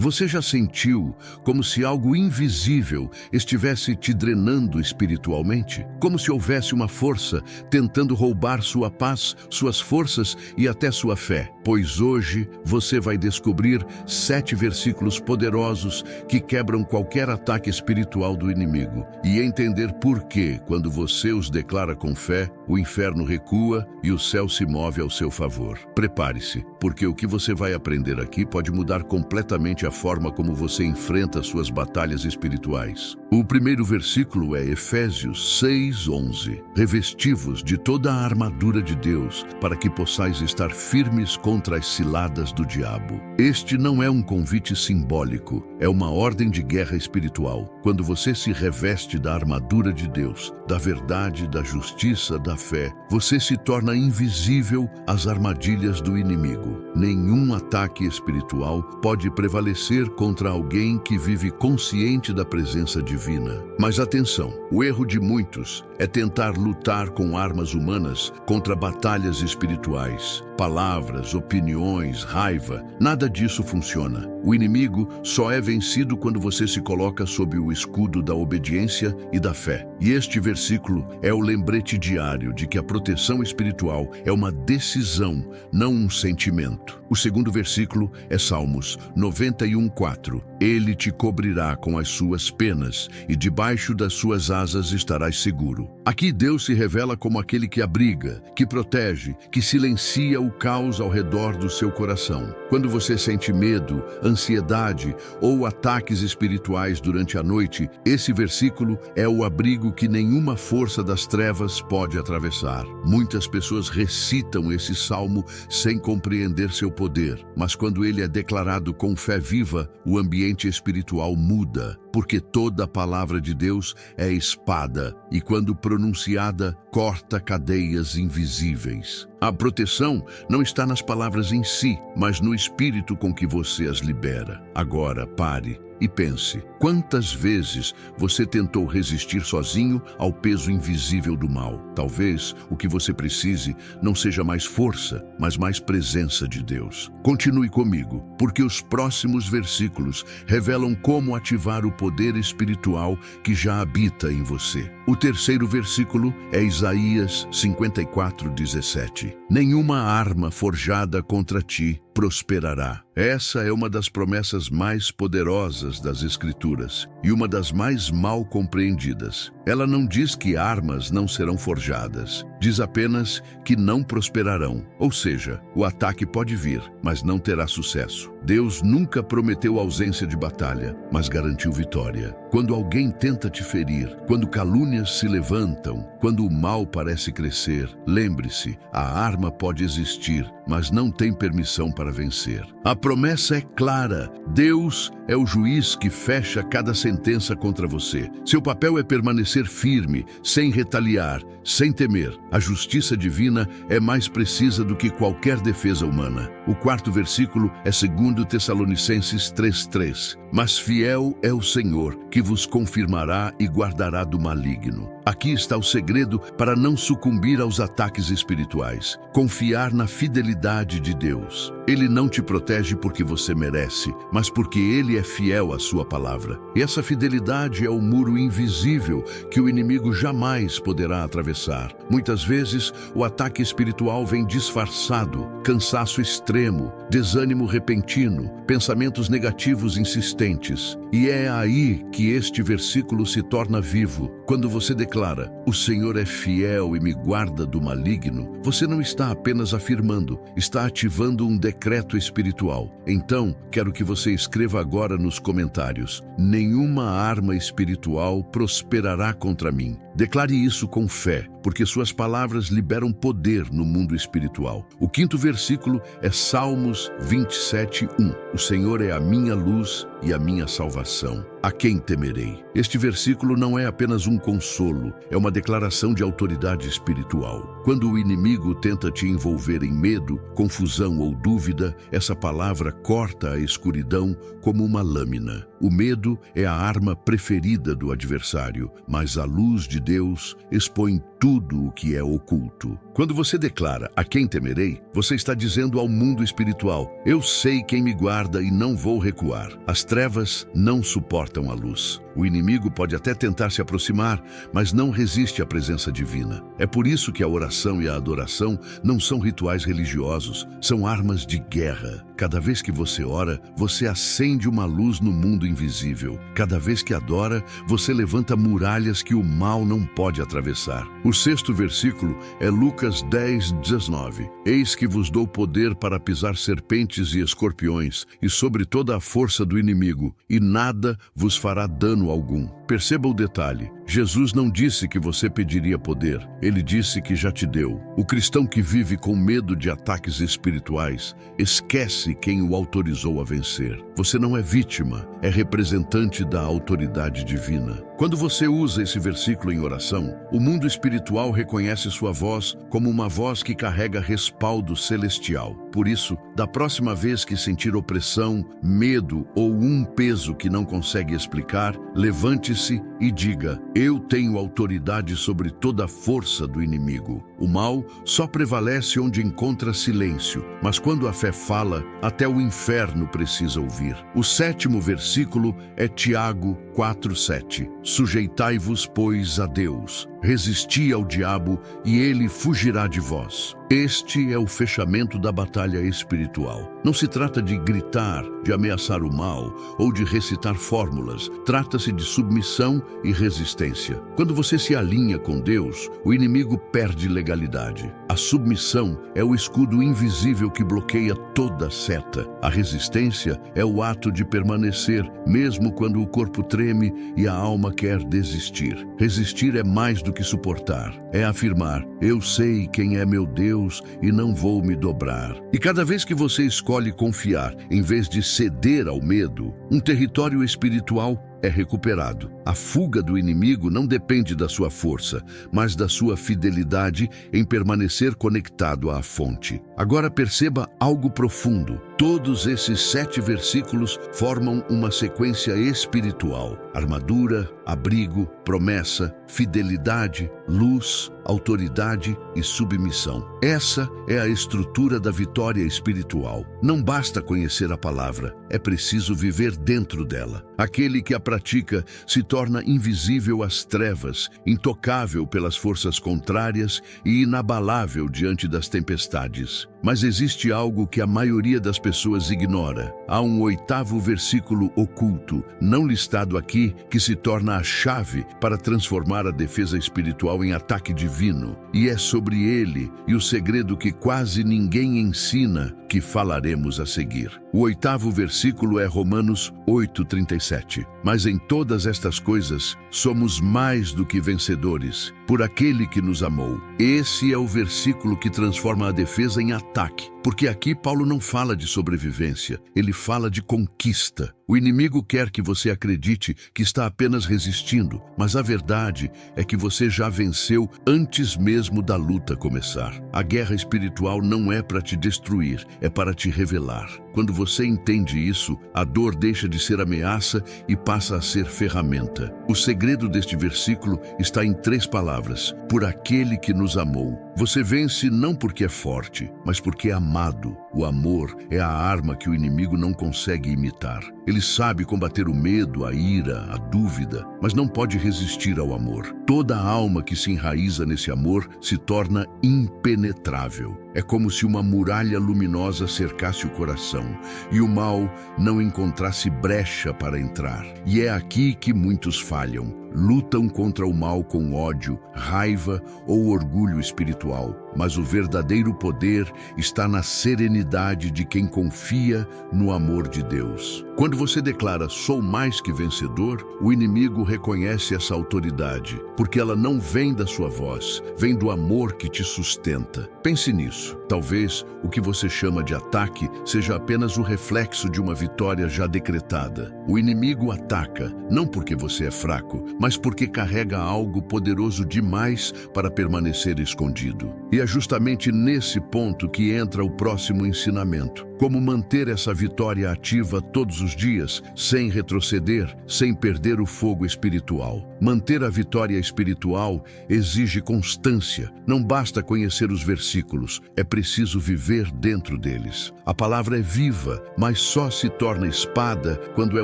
Você já sentiu como se algo invisível estivesse te drenando espiritualmente? Como se houvesse uma força tentando roubar sua paz, suas forças e até sua fé? Pois hoje você vai descobrir 7 versículos poderosos que quebram qualquer ataque espiritual do inimigo e entender por que, quando você os declara com fé, o inferno recua e o céu se move ao seu favor. Prepare-se, porque o que você vai aprender aqui pode mudar completamente a forma como você enfrenta suas batalhas espirituais. O primeiro versículo é Efésios 6:11. Revesti-vos de toda a armadura de Deus, para que possais estar firmes contra as ciladas do diabo. Este não é um convite simbólico, é uma ordem de guerra espiritual. Quando você se reveste da armadura de Deus, da verdade, da justiça, da fé, você se torna invisível às armadilhas do inimigo. Nenhum ataque espiritual pode prevalecer contra alguém que vive consciente da presença divina. Mas atenção, o erro de muitos é tentar lutar com armas humanas contra batalhas espirituais. Palavras, opiniões, raiva, nada disso funciona. O inimigo só é vencido quando você se coloca sob o escudo da obediência e da fé. E este versículo é o lembrete diário de que a proteção espiritual é uma decisão, não um sentimento. O segundo versículo é Salmos 91:4. Ele te cobrirá com as suas penas e debaixo das suas asas estarás seguro. Aqui Deus se revela como aquele que abriga, que protege, que silencia o caos ao redor do seu coração. Quando você sente medo, ansiedade ou ataques espirituais durante a noite, esse versículo é o abrigo que nenhuma força das trevas pode atravessar. Muitas pessoas recitam esse salmo sem compreender seu poder, mas quando ele é declarado com fé viva, o ambiente espiritual muda, porque toda a palavra de Deus é espada e, quando pronunciada, corta cadeias invisíveis. A proteção não está nas palavras em si, mas no espírito com que você as libera. Agora pare e pense, quantas vezes você tentou resistir sozinho ao peso invisível do mal? Talvez o que você precise não seja mais força, mas mais presença de Deus. Continue comigo, porque os próximos versículos revelam como ativar o poder espiritual que já habita em você. O terceiro versículo é Isaías 54:17. Nenhuma arma forjada contra ti prosperará. Essa é uma das promessas mais poderosas das Escrituras e uma das mais mal compreendidas. Ela não diz que armas não serão forjadas, diz apenas que não prosperarão. Ou seja, o ataque pode vir, mas não terá sucesso. Deus nunca prometeu ausência de batalha, mas garantiu vitória. Quando alguém tenta te ferir, quando calúnias se levantam, quando o mal parece crescer, lembre-se, a arma pode existir, mas não tem permissão para vencer. A promessa é clara. Deus é o juiz que fecha cada sentença contra você. Seu papel é permanecer firme, sem retaliar, sem temer. A justiça divina é mais precisa do que qualquer defesa humana. O quarto versículo é 2 Tessalonicenses 3:3. Mas fiel é o Senhor, que vos confirmará e guardará do maligno. Aqui está o segredo para não sucumbir aos ataques espirituais. Confiar na fidelidade de Deus. Ele não te protege porque você merece, mas porque Ele é fiel à sua palavra. E essa fidelidade é o muro invisível que o inimigo jamais poderá atravessar. Muitas vezes, o ataque espiritual vem disfarçado, cansaço extremo, desânimo repentino, pensamentos negativos insistentes. E é aí que este versículo se torna vivo. Quando você declara, o Senhor é fiel e me guarda do maligno, você não está apenas afirmando, está ativando um decreto espiritual. Então, quero que você escreva agora nos comentários, nenhuma arma espiritual prosperará contra mim. Declare isso com fé, porque suas palavras liberam poder no mundo espiritual. O quinto versículo é Salmos 27:1. O Senhor é a minha luz e a minha salvação. a quem temerei? Este versículo não é apenas um consolo, é uma declaração de autoridade espiritual. Quando o inimigo tenta te envolver em medo, confusão ou dúvida, essa palavra corta a escuridão como uma lâmina. O medo é a arma preferida do adversário, mas a luz de Deus expõe tudo o que é oculto. Quando você declara a quem temerei, você está dizendo ao mundo espiritual: eu sei quem me guarda e não vou recuar. As trevas não suportam a luz. O inimigo pode até tentar se aproximar, mas não resiste à presença divina. É por isso que a oração e a adoração não são rituais religiosos, são armas de guerra. Cada vez que você ora, você acende uma luz no mundo invisível. Cada vez que adora, você levanta muralhas que o mal não pode atravessar. O 6º versículo é Lucas 10:19. Eis que vos dou poder para pisar serpentes e escorpiões, e sobre toda a força do inimigo, e nada vos fará dano algum. Perceba o detalhe. Jesus não disse que você pediria poder, ele disse que já te deu. O cristão que vive com medo de ataques espirituais esquece quem o autorizou a vencer. Você não é vítima, é representante da autoridade divina. Quando você usa esse versículo em oração, o mundo espiritual reconhece sua voz como uma voz que carrega respaldo celestial. Por isso, da próxima vez que sentir opressão, medo ou um peso que não consegue explicar, levante-se e diga: eu tenho autoridade sobre toda a força do inimigo. O mal só prevalece onde encontra silêncio, mas quando a fé fala, até o inferno precisa ouvir. O 7º versículo é Tiago 4:7. Sujeitai-vos, pois, a Deus. Resisti ao diabo e ele fugirá de vós. Este é o fechamento da batalha espiritual. Não se trata de gritar, de ameaçar o mal ou de recitar fórmulas. Trata-se de submissão e resistência. Quando você se alinha com Deus, o inimigo perde legalidade. A submissão é o escudo invisível que bloqueia toda seta. A resistência é o ato de permanecer, mesmo quando o corpo treme e a alma quer desistir. Resistir é mais do que suportar. É afirmar: eu sei quem é meu Deus e não vou me dobrar. E cada vez que você escolhe confiar, em vez de ceder ao medo, um território espiritual é recuperado. A fuga do inimigo não depende da sua força, mas da sua fidelidade em permanecer conectado à fonte. Agora perceba algo profundo. Todos esses 7 versículos formam uma sequência espiritual: armadura, abrigo, promessa, fidelidade, luz, autoridade e submissão. Essa é a estrutura da vitória espiritual. Não basta conhecer a palavra, é preciso viver dentro dela. Aquele que a pratica se torna invisível às trevas, intocável pelas forças contrárias e inabalável diante das tempestades. Mas existe algo que a maioria das pessoas ignora. Há um 8º versículo oculto, não listado aqui, que se torna a chave para transformar a defesa espiritual em ataque divino. E é sobre ele e o segredo que quase ninguém ensina que falaremos a seguir. O 8º versículo é Romanos 8:37. Mas em todas estas coisas somos mais do que vencedores, por aquele que nos amou. Esse é o versículo que transforma a defesa em ataque, porque aqui Paulo não fala de sobrevivência, ele fala de conquista. O inimigo quer que você acredite que está apenas resistindo, mas a verdade é que você já venceu antes mesmo da luta começar. A guerra espiritual não é para te destruir, é para te revelar. Quando você entende isso, a dor deixa de ser ameaça e passa a ser ferramenta. O segredo deste versículo está em 3 palavras: por aquele que nos amou. Você vence não porque é forte, mas porque é amado. O amor é a arma que o inimigo não consegue imitar. Ele sabe combater o medo, a ira, a dúvida, mas não pode resistir ao amor. Toda alma que se enraiza nesse amor se torna impenetrável. É como se uma muralha luminosa cercasse o coração e o mal não encontrasse brecha para entrar. E é aqui que muitos falham. Lutam contra o mal com ódio, raiva ou orgulho espiritual. Mas o verdadeiro poder está na serenidade de quem confia no amor de Deus. Quando você declara "sou mais que vencedor", o inimigo reconhece essa autoridade, porque ela não vem da sua voz, vem do amor que te sustenta. Pense nisso. Talvez o que você chama de ataque seja apenas o reflexo de uma vitória já decretada. O inimigo ataca, não porque você é fraco, mas porque carrega algo poderoso demais para permanecer escondido. E é justamente nesse ponto que entra o próximo ensinamento. Como manter essa vitória ativa todos os dias, sem retroceder, sem perder o fogo espiritual. Manter a vitória espiritual exige constância. Não basta conhecer os versículos, é preciso viver dentro deles. A palavra é viva, mas só se torna espada quando é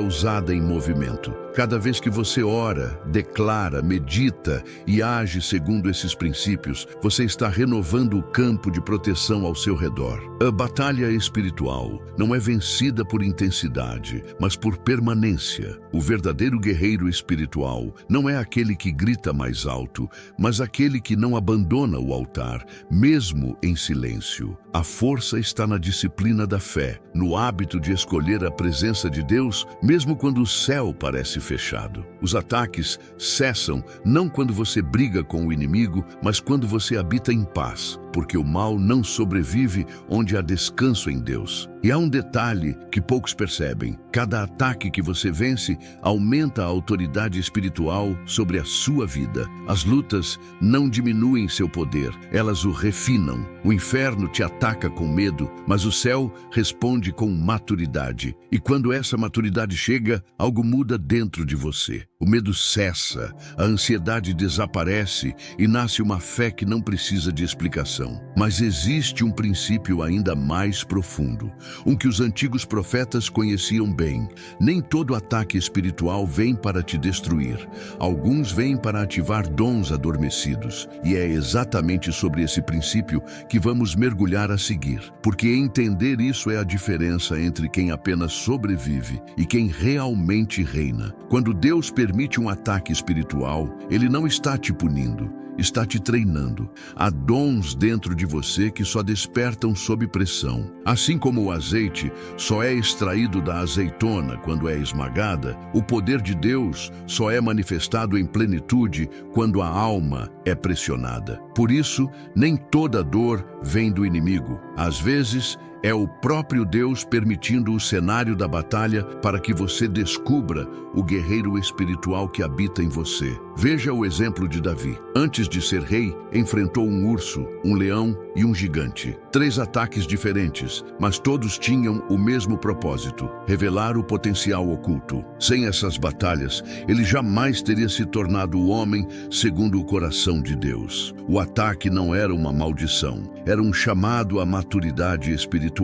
usada em movimento. Cada vez que você ora, declara, medita e age segundo esses princípios, você está renovando o campo de proteção ao seu redor. A batalha espiritual não é vencida por intensidade, mas por permanência. O verdadeiro guerreiro espiritual não é aquele que grita mais alto, mas aquele que não abandona o altar, mesmo em silêncio. A força está na disciplina da fé, no hábito de escolher a presença de Deus, mesmo quando o céu parece fechado. Os ataques cessam não quando você briga com o inimigo, mas quando você habita em paz, porque o mal não sobrevive onde há descanso em Deus. E há um detalhe que poucos percebem: cada ataque que você vence aumenta a autoridade espiritual sobre a sua vida. As lutas não diminuem seu poder, elas o refinam. O inferno te ataca com medo, mas o céu responde com maturidade. E quando essa maturidade chega, algo muda dentro de você. O medo cessa, a ansiedade desaparece e nasce uma fé que não precisa de explicação. Mas existe um princípio ainda mais profundo, um que os antigos profetas conheciam bem. Nem todo ataque espiritual vem para te destruir. Alguns vêm para ativar dons adormecidos. E é exatamente sobre esse princípio que vamos mergulhar a seguir. Porque entender isso é a diferença entre quem apenas sobrevive e quem realmente reina. Quando Deus permite um ataque espiritual, Ele não está te punindo, está te treinando. Há dons dentro de você que só despertam sob pressão. Assim como o azeite só é extraído da azeitona quando é esmagada, o poder de Deus só é manifestado em plenitude quando a alma é pressionada. Por isso, nem toda dor vem do inimigo. Às vezes, é o próprio Deus permitindo o cenário da batalha para que você descubra o guerreiro espiritual que habita em você. Veja o exemplo de Davi. Antes de ser rei, enfrentou um urso, um leão e um gigante. 3 ataques diferentes, mas todos tinham o mesmo propósito: revelar o potencial oculto. Sem essas batalhas, ele jamais teria se tornado o homem segundo o coração de Deus. O ataque não era uma maldição, era um chamado à maturidade espiritual.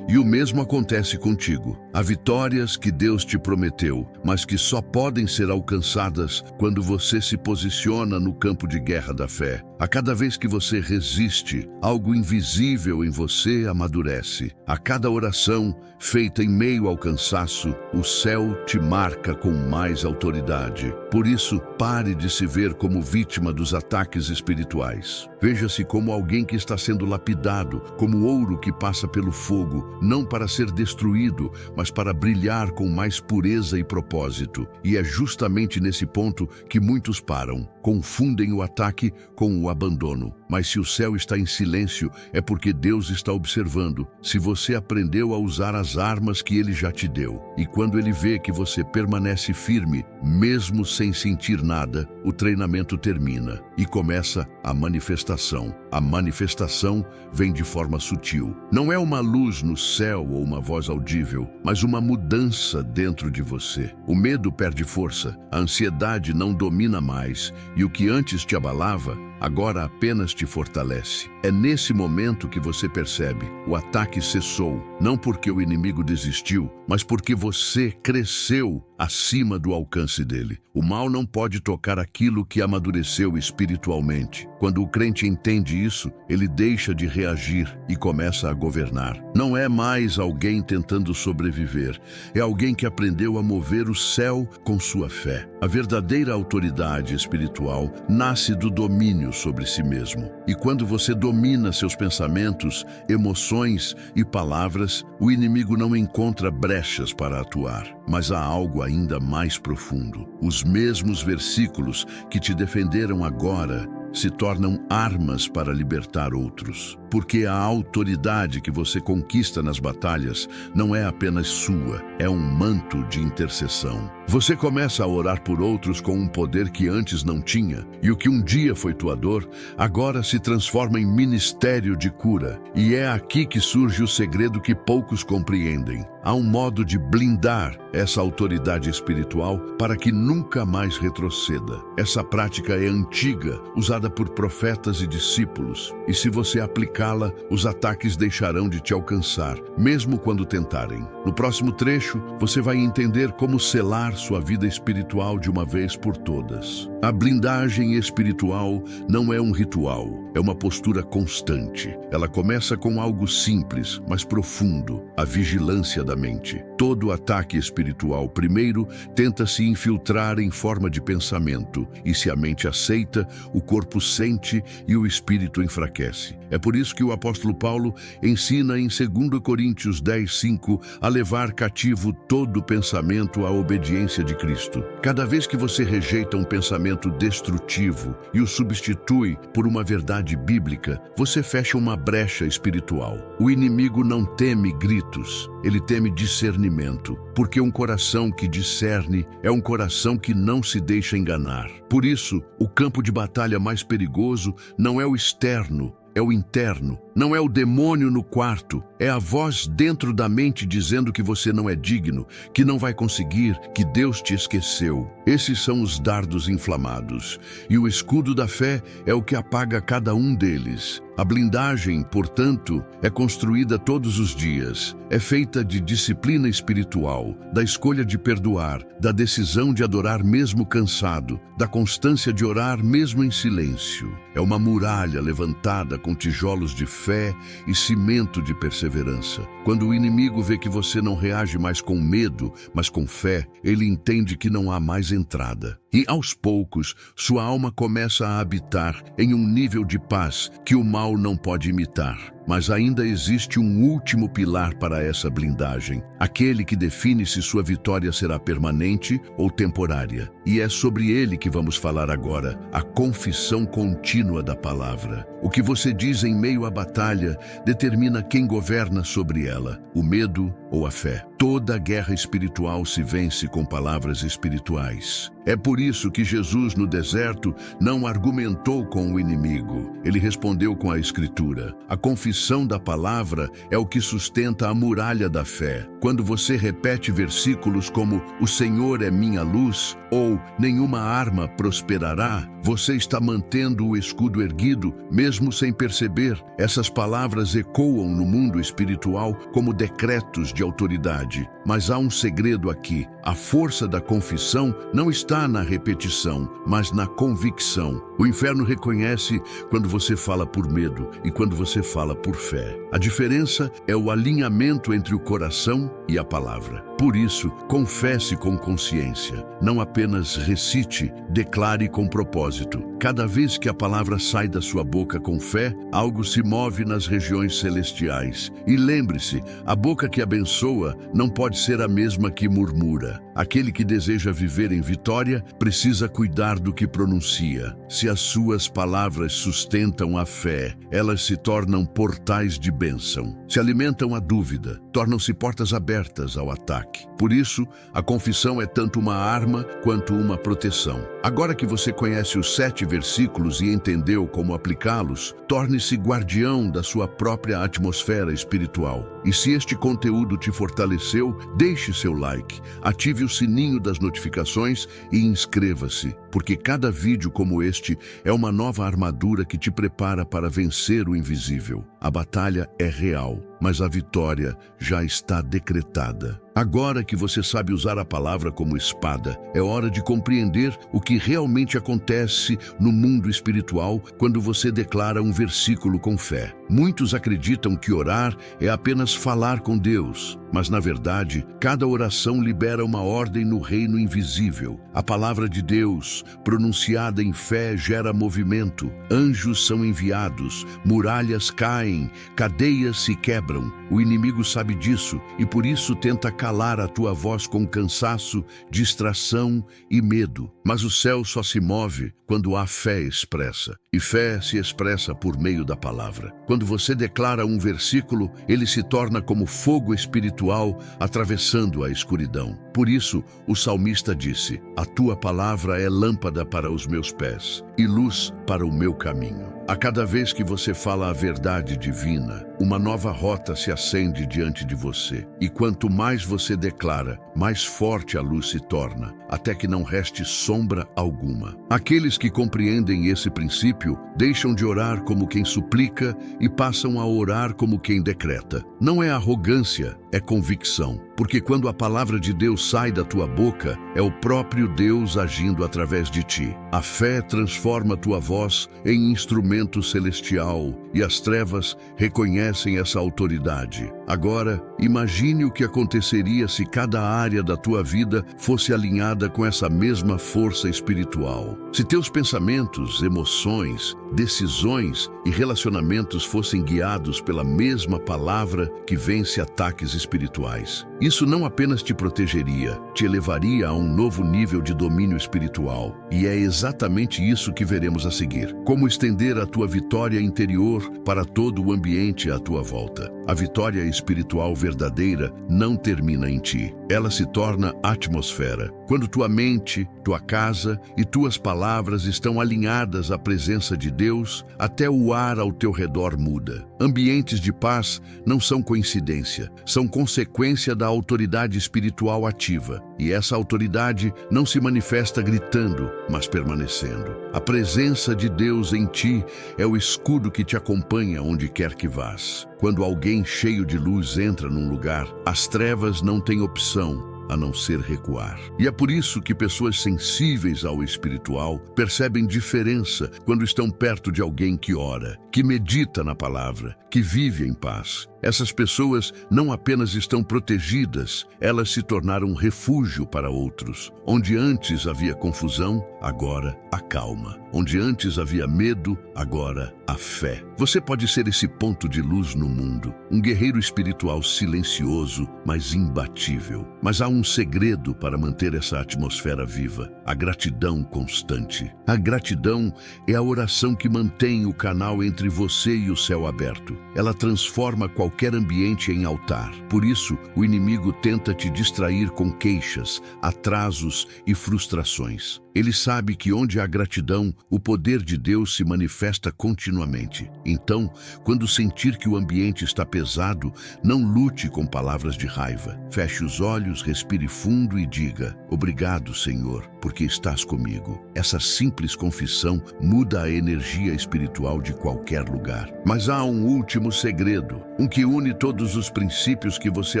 E o mesmo acontece contigo. Há vitórias que Deus te prometeu, mas que só podem ser alcançadas quando você se posiciona no campo de guerra da fé. A cada vez que você resiste, algo invisível em você amadurece. A cada oração feita em meio ao cansaço, o céu te marca com mais autoridade. Por isso, pare de se ver como vítima dos ataques espirituais. Veja-se como alguém que está sendo lapidado, como ouro que passa pelo fogo, não para ser destruído, mas para brilhar com mais pureza e propósito. E é justamente nesse ponto que muitos param. Confundem o ataque com o abandono. Mas se o céu está em silêncio, é porque Deus está observando se você aprendeu a usar as armas que Ele já te deu. E quando Ele vê que você permanece firme, mesmo sem sentir nada, o treinamento termina e começa a manifestação. A manifestação vem de forma sutil. Não é uma luz no céu ou uma voz audível, mas uma mudança dentro de você. O medo perde força, a ansiedade não domina mais, e o que antes te abalava, agora apenas te fortalece. É nesse momento que você percebe: o ataque cessou, não porque o inimigo desistiu, mas porque você cresceu acima do alcance dele. O mal não pode tocar aquilo que amadureceu espiritualmente. Quando o crente entende isso, ele deixa de reagir e começa a governar. Não é mais alguém tentando sobreviver, é alguém que aprendeu a mover o céu com sua fé. A verdadeira autoridade espiritual nasce do domínio sobre si mesmo. E quando você domina seus pensamentos, emoções e palavras, o inimigo não encontra brechas para atuar. Mas há algo ainda mais profundo. Os mesmos versículos que te defenderam agora se tornam armas para libertar outros. Porque a autoridade que você conquista nas batalhas não é apenas sua, é um manto de intercessão. Você começa a orar por outros com um poder que antes não tinha, e o que um dia foi tua dor, agora se transforma em ministério de cura. E é aqui que surge o segredo que poucos compreendem. Há um modo de blindar essa autoridade espiritual para que nunca mais retroceda. Essa prática é antiga, usada por profetas e discípulos, e se você aplicá-la, os ataques deixarão de te alcançar, mesmo quando tentarem. No próximo trecho, você vai entender como selar sua vida espiritual de uma vez por todas. A blindagem espiritual não é um ritual, é uma postura constante. Ela começa com algo simples, mas profundo, a vigilância da mente. Todo ataque espiritual primeiro tenta se infiltrar em forma de pensamento, e se a mente aceita, o corpo sente e o espírito enfraquece. É por isso que o apóstolo Paulo ensina em 2 Coríntios 10:5 a levar cativo todo pensamento à obediência de Cristo. Cada vez que você rejeita um pensamento destrutivo e o substitui por uma verdade bíblica, você fecha uma brecha espiritual. O inimigo não teme gritos, ele teme discernimento, porque um coração que discerne é um coração que não se deixa enganar. Por isso, o campo de batalha mais perigoso não é o externo, é o interno. Não é o demônio no quarto, é a voz dentro da mente dizendo que você não é digno, que não vai conseguir, que Deus te esqueceu. Esses são os dardos inflamados, e o escudo da fé é o que apaga cada um deles. A blindagem, portanto, é construída todos os dias. É feita de disciplina espiritual, da escolha de perdoar, da decisão de adorar mesmo cansado, da constância de orar mesmo em silêncio. É uma muralha levantada com tijolos de fé e cimento de perseverança. Quando o inimigo vê que você não reage mais com medo, mas com fé, ele entende que não há mais entrada. E, aos poucos, sua alma começa a habitar em um nível de paz que o mal não pode imitar. Mas ainda existe um último pilar para essa blindagem, aquele que define se sua vitória será permanente ou temporária. E é sobre ele que vamos falar agora, a confissão contínua da palavra. O que você diz em meio à batalha determina quem governa sobre ela, o medo ou a fé. Toda guerra espiritual se vence com palavras espirituais. É por isso que Jesus, no deserto, não argumentou com o inimigo. Ele respondeu com a Escritura. A confissão da palavra é o que sustenta a muralha da fé. Quando você repete versículos como "O Senhor é minha luz" ou "Nenhuma arma prosperará", você está mantendo o escudo erguido, mesmo sem perceber. Essas palavras ecoam no mundo espiritual como decretos de autoridade. Mas há um segredo aqui. A força da confissão não está na repetição, mas na convicção. O inferno reconhece quando você fala por medo e quando você fala por fé. A diferença é o alinhamento entre o coração e a palavra. Por isso, confesse com consciência. Não apenas recite, declare com propósito. Cada vez que a palavra sai da sua boca com fé, algo se move nas regiões celestiais. E lembre-se, a boca que abençoa não pode ser a mesma que murmura. Aquele que deseja viver em vitória precisa cuidar do que pronuncia. Se as suas palavras sustentam a fé, elas se tornam portais de bênção. Se alimentam a dúvida, tornam-se portas abertas ao ataque. Por isso, a confissão é tanto uma arma quanto uma proteção. Agora que você conhece os 7 versículos e entendeu como aplicá-los, torne-se guardião da sua própria atmosfera espiritual. E se este conteúdo te fortaleceu, deixe seu like, ative o sininho das notificações e inscreva-se, porque cada vídeo como este é uma nova armadura que te prepara para vencer o invisível. A batalha é real, mas mas a vitória já está decretada. Agora que você sabe usar a palavra como espada, é hora de compreender o que realmente acontece no mundo espiritual quando você declara um versículo com fé. Muitos acreditam que orar é apenas falar com Deus, mas na verdade, cada oração libera uma ordem no reino invisível. A palavra de Deus, pronunciada em fé, gera movimento. Anjos são enviados, muralhas caem, cadeias se quebram. O inimigo sabe disso e por isso tenta calar a tua voz com cansaço, distração e medo. Mas o céu só se move quando há fé expressa. E fé se expressa por meio da palavra. Quando você declara um versículo, ele se torna como fogo espiritual atravessando a escuridão. Por isso, o salmista disse: "A tua palavra é lâmpada para os meus pés e luz para o meu caminho." A cada vez que você fala a verdade divina, uma nova rota se acende diante de você. E quanto mais você declara, mais forte a luz se torna, até que não reste sombra alguma. Aqueles que compreendem esse princípio deixam de orar como quem suplica e passam a orar como quem decreta. Não é arrogância, é convicção. Porque quando a palavra de Deus sai da tua boca, é o próprio Deus agindo através de ti. A fé transforma tua voz em instrumento celestial e as trevas reconhecem essa autoridade. Agora, imagine o que aconteceria se cada área da tua vida fosse alinhada com essa mesma força espiritual. Se teus pensamentos, emoções, decisões e relacionamentos fossem guiados pela mesma palavra que vence ataques espirituais. Isso não apenas te protegeria, te elevaria a um novo nível de domínio espiritual. E é exatamente isso que veremos a seguir. Como estender a tua vitória interior para todo o ambiente à tua volta. A vitória espiritual verdadeira não termina em ti. Ela se torna atmosfera. Quando tua mente, tua casa e tuas palavras estão alinhadas à presença de Deus, até o ar ao teu redor muda. Ambientes de paz não são coincidência, são consequência da autoridade espiritual ativa. E essa autoridade não se manifesta gritando, mas permanecendo. A presença de Deus em ti é o escudo que te acompanha onde quer que vás. Quando alguém cheio de luz entra num lugar, as trevas não têm opção a não ser recuar. E é por isso que pessoas sensíveis ao espiritual percebem diferença quando estão perto de alguém que ora, que medita na palavra, que vive em paz. Essas pessoas não apenas estão protegidas, elas se tornaram refúgio para outros. Onde antes havia confusão, agora há calma. Onde antes havia medo, agora há fé. Você pode ser esse ponto de luz no mundo, um guerreiro espiritual silencioso, mas imbatível. Mas há um segredo para manter essa atmosfera viva: a gratidão constante. A gratidão é a oração que mantém o canal entre você e o céu aberto. Ela transforma qualquer ambiente em altar. Por isso, o inimigo tenta te distrair com queixas, atrasos e frustrações. Ele sabe que onde há gratidão, o poder de Deus se manifesta continuamente. Então, quando sentir que o ambiente está pesado, não lute com palavras de raiva. Feche os olhos, respire fundo e diga: "Obrigado, Senhor, porque estás comigo." Essa simples confissão muda a energia espiritual de qualquer lugar. Mas há um último segredo, um que une todos os princípios que você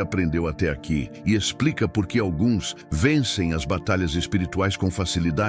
aprendeu até aqui e explica por que alguns vencem as batalhas espirituais com facilidade,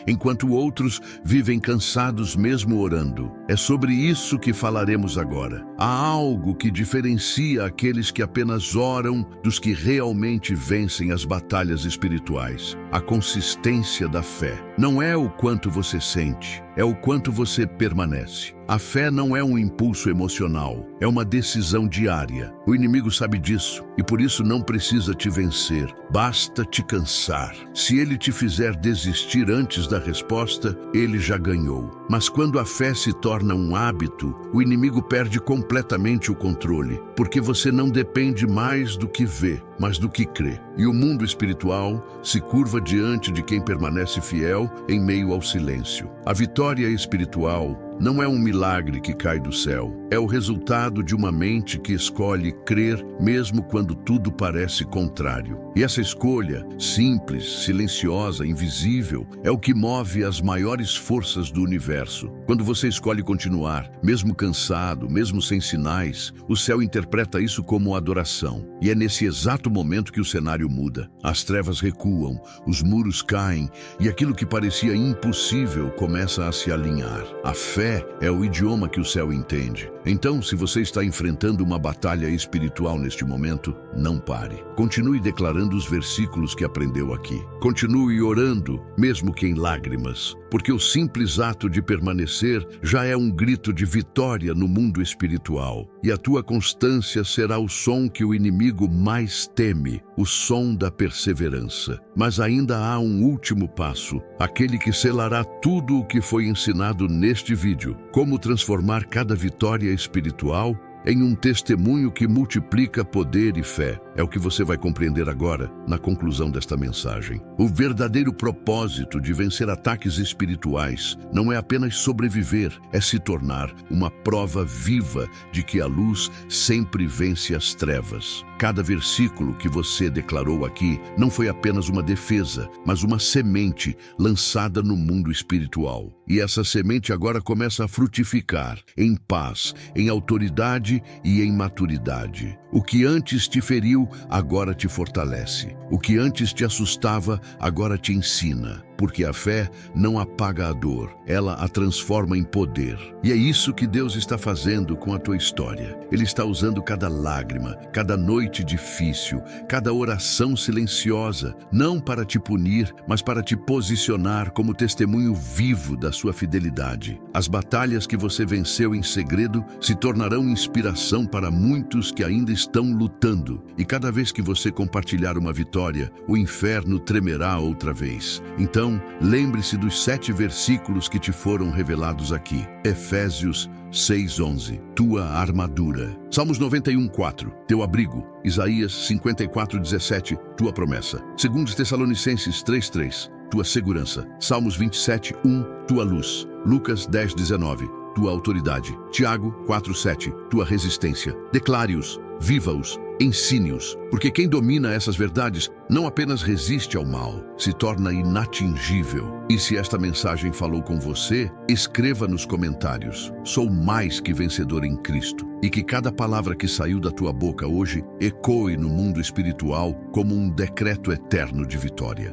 enquanto outros vivem cansados mesmo orando. É sobre isso que falaremos agora. Há algo que diferencia aqueles que apenas oram dos que realmente vencem as batalhas espirituais: a consistência da fé. Não é o quanto você sente, é o quanto você permanece. A fé não é um impulso emocional, é uma decisão diária. O inimigo sabe disso e por isso não precisa te vencer, basta te cansar. Se ele te fizer desistir antes da resposta, ele já ganhou. Mas quando a fé se torna um hábito, o inimigo perde completamente o controle, porque você não depende mais do que vê, mas do que crê. E o mundo espiritual se curva diante de quem permanece fiel em meio ao silêncio. A vitória espiritual não é um milagre que cai do céu. É o resultado de uma mente que escolhe crer mesmo quando tudo parece contrário. E essa escolha, simples, silenciosa, invisível, é o que move as maiores forças do universo. Quando você escolhe continuar, mesmo cansado, mesmo sem sinais, o céu interpreta isso como adoração. E é nesse exato momento que o cenário muda. As trevas recuam, os muros caem e aquilo que parecia impossível começa a se alinhar. A fé é o idioma que o céu entende. Então, se você está enfrentando uma batalha espiritual neste momento, não pare. Continue declarando os versículos que aprendeu aqui. Continue orando, mesmo que em lágrimas, porque o simples ato de permanecer já é um grito de vitória no mundo espiritual. E a tua constância será o som que o inimigo mais teme, o som da perseverança. Mas ainda há um último passo, aquele que selará tudo o que foi ensinado neste vídeo. Como transformar cada vitória espiritual em um testemunho que multiplica poder e fé. É o que você vai compreender agora, na conclusão desta mensagem. O verdadeiro propósito de vencer ataques espirituais não é apenas sobreviver, é se tornar uma prova viva de que a luz sempre vence as trevas. Cada versículo que você declarou aqui não foi apenas uma defesa, mas uma semente lançada no mundo espiritual. E essa semente agora começa a frutificar em paz, em autoridade e em maturidade. O que antes te feriu, agora te fortalece. O que antes te assustava, agora te ensina. Porque a fé não apaga a dor, ela a transforma em poder. E é isso que Deus está fazendo com a tua história. Ele está usando cada lágrima, cada noite difícil, cada oração silenciosa, não para te punir, mas para te posicionar como testemunho vivo da sua fidelidade. As batalhas que você venceu em segredo se tornarão inspiração para muitos que ainda estão lutando. E cada vez que você compartilhar uma vitória, o inferno tremerá outra vez. Então, lembre-se dos 7 versículos que te foram revelados aqui. Efésios 6:11, tua armadura. Salmos 91:4, teu abrigo. Isaías 54:17, tua promessa. 2 Tessalonicenses 3:3, tua segurança. Salmos 27:1, tua luz. Lucas 10:19, tua autoridade. Tiago 4:7, tua resistência. Declare-os, viva-os, ensine-os, porque quem domina essas verdades não apenas resiste ao mal, se torna inatingível. E se esta mensagem falou com você, escreva nos comentários: sou mais que vencedor em Cristo. E que cada palavra que saiu da tua boca hoje ecoe no mundo espiritual como um decreto eterno de vitória.